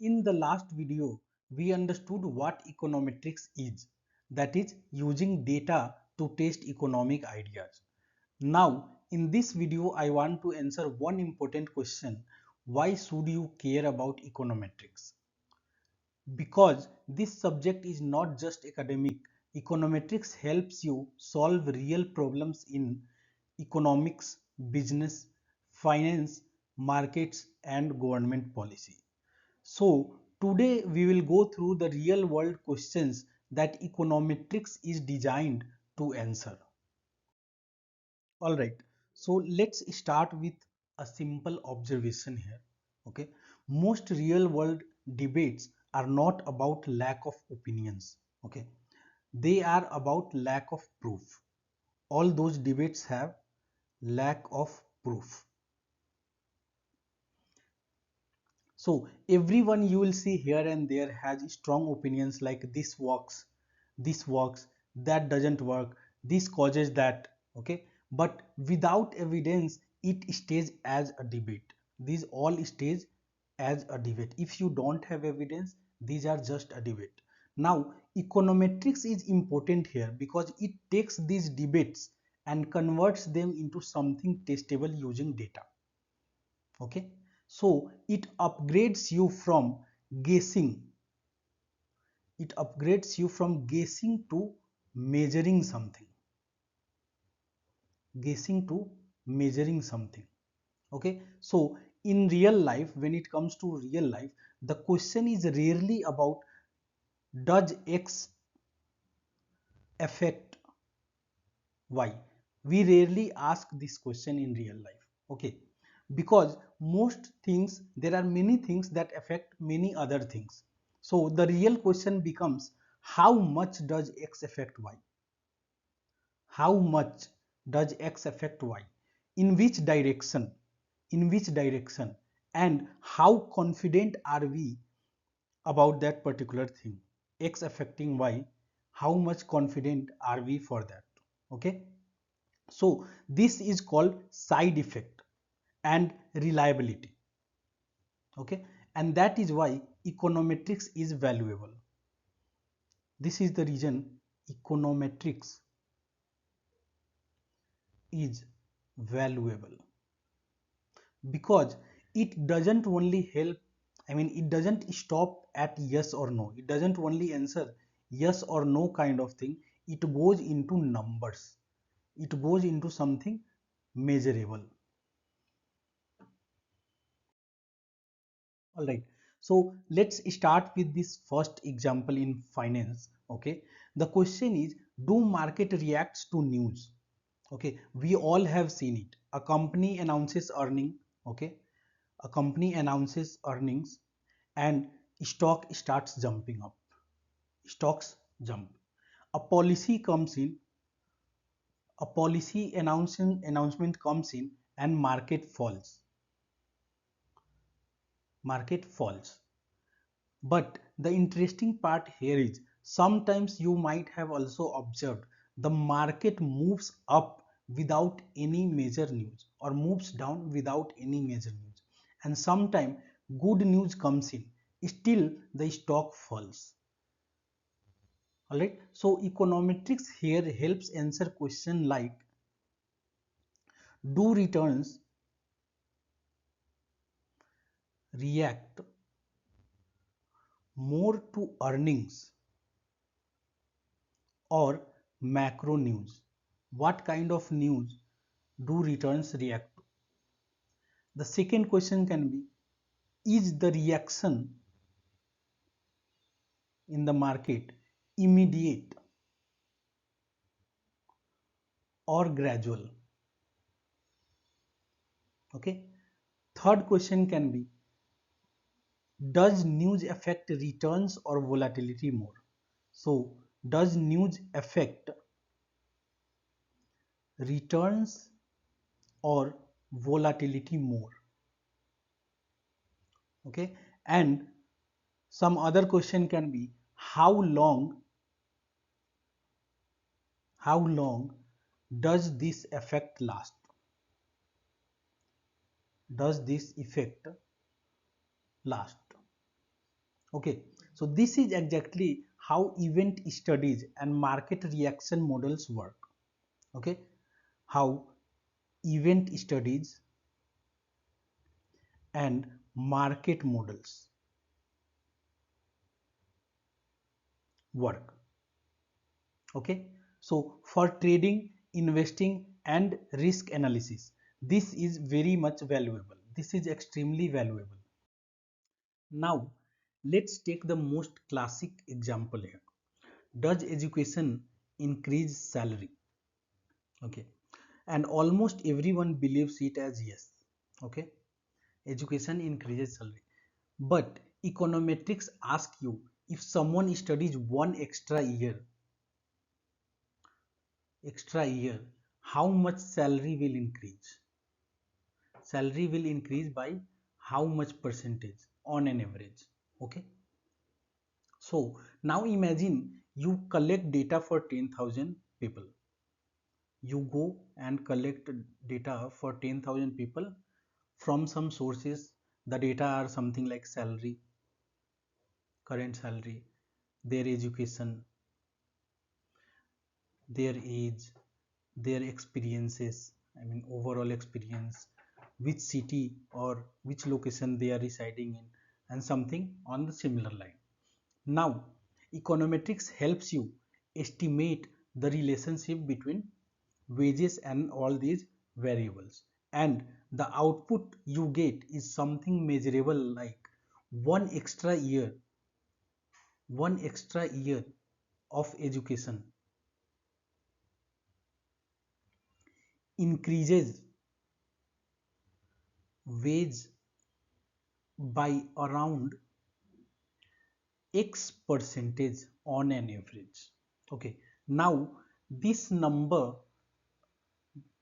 In the last video, we understood what econometrics is, that is, using data to test economic ideas. Now, in this video, I want to answer one important question: why should you care about econometrics? Because this subject is not just academic, econometrics helps you solve real problems in economics, business, finance, markets, and government policy. So, today we will go through the real world questions that econometrics is designed to answer. Alright, so let's start with a simple observation here. Okay, most real world debates are not about lack of opinions. Okay, they are about lack of proof. All those debates have lack of proof. So everyone you will see here and there has strong opinions like this works, that doesn't work, this causes that. Okay, but without evidence, it stays as a debate. These all stays as a debate. If you don't have evidence, these are just a debate. Now, econometrics is important here because it takes these debates and converts them into something testable using data. Okay, so it upgrades you from guessing, to measuring something, guessing to measuring something. Okay, so in real life, when it comes to real life, the question is rarely about does X affect Y. We rarely ask this question in real life. Okay, because most things, there are many things that affect many other things. So the real question becomes, how much does X affect Y? How much does X affect Y? In which direction? In which direction? And how confident are we about that particular thing? X affecting Y, how much confident are we for that? Okay. So this is called side effect and reliability. Okay, and that is why econometrics is valuable. This is the reason econometrics is valuable, because it doesn't only help, it doesn't stop at yes or no. It doesn't only answer yes or no kind of thing. It goes into numbers. It goes into something measurable. All right, so let's start with this first example in finance. Okay, the question is, do market reacts to news? Okay, we all have seen it. A company announces earning. Okay, a company announces earnings and stock starts jumping up. Stocks jump. A policy comes in, a policy announcement comes in, and market falls. Market falls. But the interesting part here is, sometimes you might have also observed the market moves up without any major news or moves down without any major news. And sometimes good news comes in, still the stock falls. Alright, so econometrics here helps answer question like, do returns react more to earnings or macro news? What kind of news do returns react to? The second question can be, is the reaction in the market immediate or gradual? Okay. Third question can be, does news affect returns or volatility more? So, does news affect returns or volatility more? Okay, and some other question can be, how long does this effect last? Does this effect last? Okay, so this is exactly how event studies and market reaction models work. Okay, how event studies and market models work. Okay, so for trading, investing, and risk analysis, this is very much valuable. This is extremely valuable. Now, let's take the most classic example here. Does education increase salary? Okay, and almost everyone believes it as yes. Okay, education increases salary. But econometrics ask you, if someone studies one extra year, how much salary will increase? Salary will increase by how much percentage on an average? Okay, so now imagine you collect data for 10,000 people. You go and collect data for 10,000 people from some sources. The data are something like salary, current salary, their education, their age, their experiences, I mean overall experience, which city or which location they are residing in, and something on the similar line. Now econometrics helps you estimate the relationship between wages and all these variables, and the output you get is something measurable, like one extra year one extra year of education increases wage by around X percentage on an average. Okay, now this number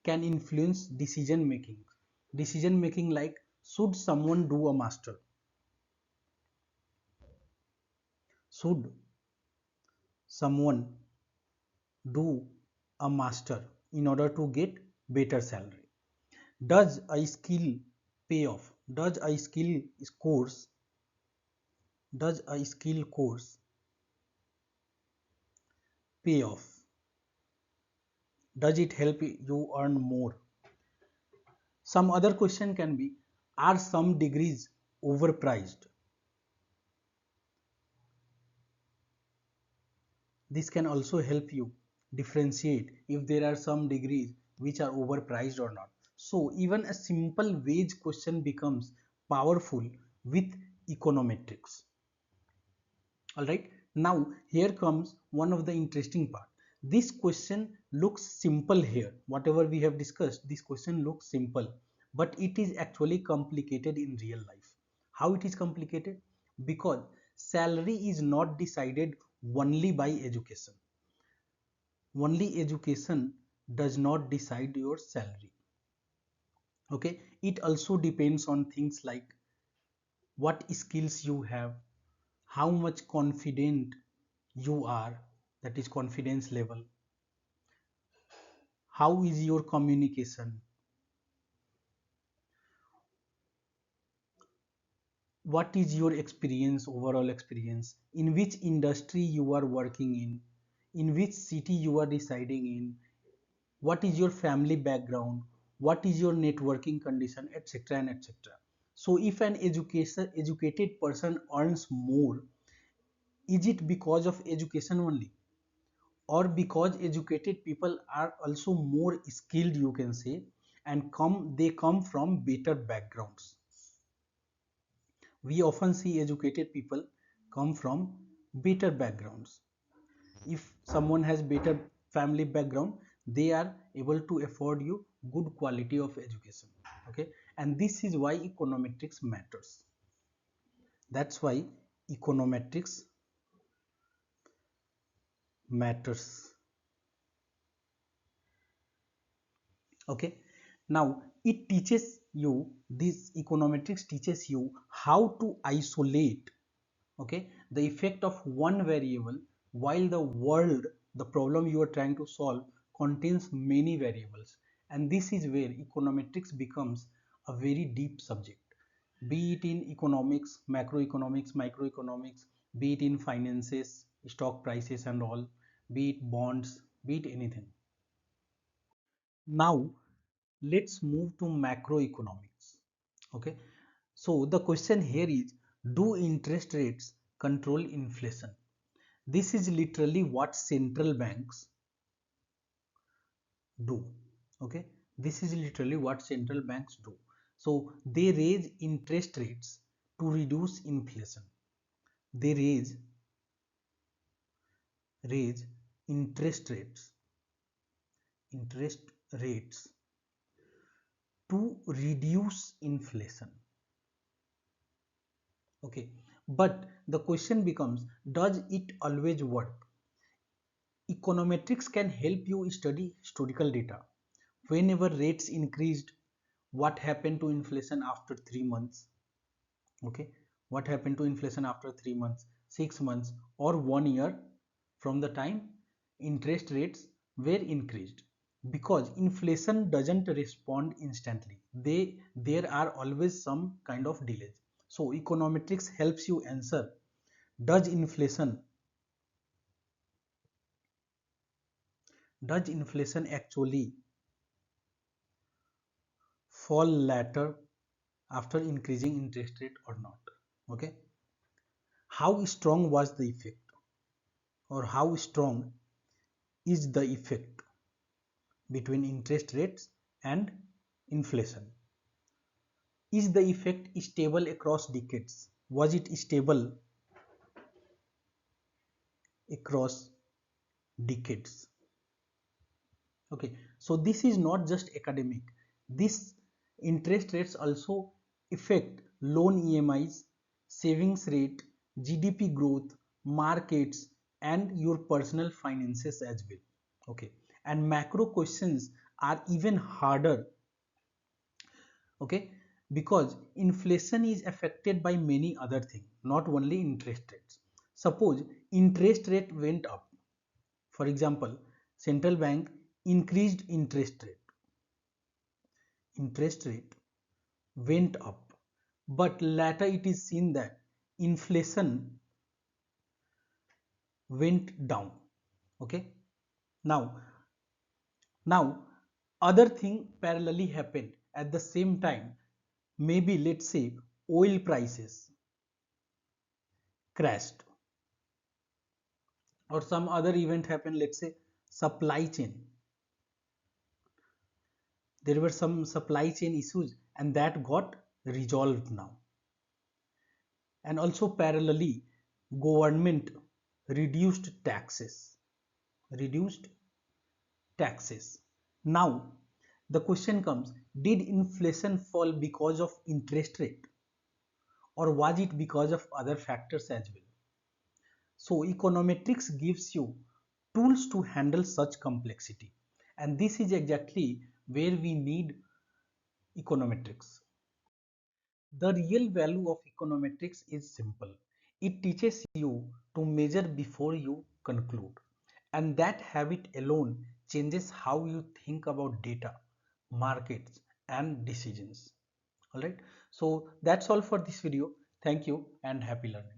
can influence decision making. Decision making, like should someone do a master? Should someone do a master in order to get better salary? Does a skill pay off? Does a skill course pay off? Does it help you earn more? Some other question can be, are some degrees overpriced? This can also help you differentiate if there are some degrees which are overpriced or not. So even a simple wage question becomes powerful with econometrics. Alright, now here comes one of the interesting part. This question looks simple here. Whatever we have discussed, this question looks simple, but it is actually complicated in real life. How it is complicated? Because salary is not decided only by education. Only education does not decide your salary. Okay, it also depends on things like what skills you have, how much confident you are, that is confidence level, how is your communication, what is your experience, overall experience, in which industry you are working in which city you are residing in, what is your family background, what is your networking condition, etc. and etc. So if an educated person earns more, is it because of education only, or because educated people are also more skilled, you can say, and they come from better backgrounds? We often see educated people come from better backgrounds. If someone has better family background, they are able to afford you good quality of education. Okay, and this is why econometrics matters. That's why econometrics matters. Okay, now it teaches you, this econometrics teaches you how to isolate, okay, the effect of one variable, while the problem you are trying to solve contains many variables. And this is where econometrics becomes a very deep subject. be it in economics, macroeconomics, microeconomics, be it in finances, stock prices and all, be it bonds, be it anything. Now let's move to macroeconomics. Okay, so the question here is, do interest rates control inflation? This is literally what central banks do. Okay, this is literally what central banks do. So they raise interest rates to reduce inflation. They raise interest rates to reduce inflation. Okay, but the question becomes, does it always work? Econometrics can help you study historical data. Whenever rates increased, what happened to inflation after 3 months? Okay, what happened to inflation after 3 months, 6 months, or 1 year from the time interest rates were increased? Because inflation doesn't respond instantly. There are always some kind of delays. So econometrics helps you answer, does inflation actually fall later after increasing interest rate or not? Okay, how strong was the effect, or how strong is the effect between interest rates and inflation? Is the effect stable across decades? Was it stable across decades? Okay, so this is not just academic. This interest rates also affect loan EMIs, savings rate, GDP growth, markets, and your personal finances as well. Okay, and macro questions are even harder. Okay, because inflation is affected by many other things, not only interest rates. Suppose interest rate went up. For example, central bank increased interest rate went up, but later it is seen that inflation went down. Okay, now now other thing parallelly happened at the same time. Maybe let's say oil prices crashed, or some other event happened. Let's say supply chain, there were some supply chain issues and that got resolved now. And also parallelly, government reduced reduced taxes. Now the question comes, did inflation fall because of interest rate, or was it because of other factors as well? So econometrics gives you tools to handle such complexity, and this is exactly where we need econometrics. The real value of econometrics is simple. It teaches you to measure before you conclude. And that habit alone changes how you think about data, markets, and decisions. Alright. So that's all for this video. Thank you and happy learning.